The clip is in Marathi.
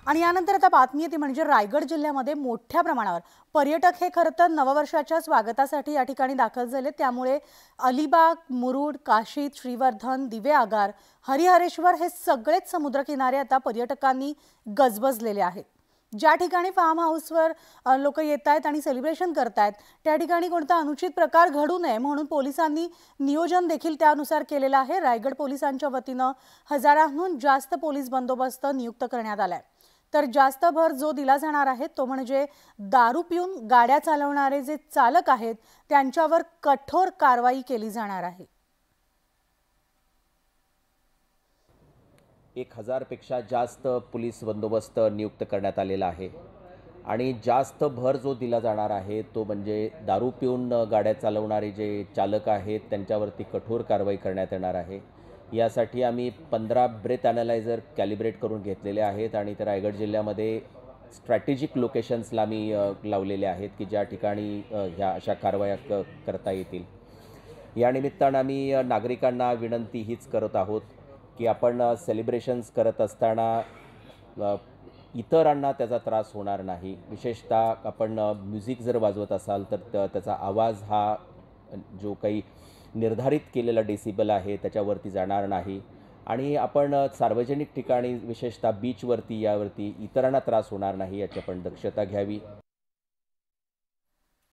आणि यानंतर आता बातमी येते म्हणजे रायगड जिल्ह्यामध्ये मोठ्या प्रमाणावर पर्यटक हे खरं तर नववर्षाच्या स्वागतासाठी या ठिकाणी दाखल झाले। त्यामुळे अलिबाग, मुरुड, काशीद, श्रीवर्धन, दिवे आगार, हरिहरेश्वर हे सगळेच समुद्रकिनारे आता पर्यटकांनी गजबजलेले आहेत। ज्या ठिकाणी फार्म हाऊसवर लोक येत आहेत आणि सेलिब्रेशन करतायत त्या ठिकाणी कोणता अनुचित प्रकार घडू नये म्हणून पोलिसांनी नियोजन देखील त्यानुसार केलेलं आहे। रायगड पोलिसांच्या वतीनं हजारांहून जास्त पोलीस बंदोबस्त नियुक्त करण्यात आलाय। तर जास्त भर जो दिला जाणार आहे तो म्हणजे दारू पिऊन गाड्या चालवणारे जे चालक आहेत त्यांच्यावर कठोर कारवाई केली जाणार आहे। 1000 पेक्षा जास्त पोलीस बंदोबस्त नियुक्त करण्यात आलेला आहे आणि जास्त भर जो दिला जाणार आहे तो म्हणजे दारू पिऊन गाड्या चालवणारे जे चालक आहेत त्यांच्यावरती कठोर कारवाई करण्यात येणार आहे। यासाठी आम्ही 15 ब्रेथ ॲनालायझर कॅलिब्रेट करून घेतलेले आहेत आणि ते रायगड जिल्ह्यामध्ये स्ट्रॅटेजिक लोकेशन्सला आम्ही लावलेले आहेत की ज्या ठिकाणी ह्या अशा कारवाया करता येतील। या निमित्तानं आम्ही नागरिकांना विनंती हीच करत आहोत की आपण सेलिब्रेशन्स करत असताना इतरांना त्याचा त्रास होणार नाही। विशेषतः आपण म्युझिक जर वाजवत असाल तर त्याचा आवाज हा जो काही निर्धारित केलेला डेसिबल आहे त्याच्यावरती जाणार नाही आणि आपण सार्वजनिक ठिकाणी विशेषतः बीचवरती यावरती इतरांना त्रास होणार नाही याची आपण दक्षता घ्यावी।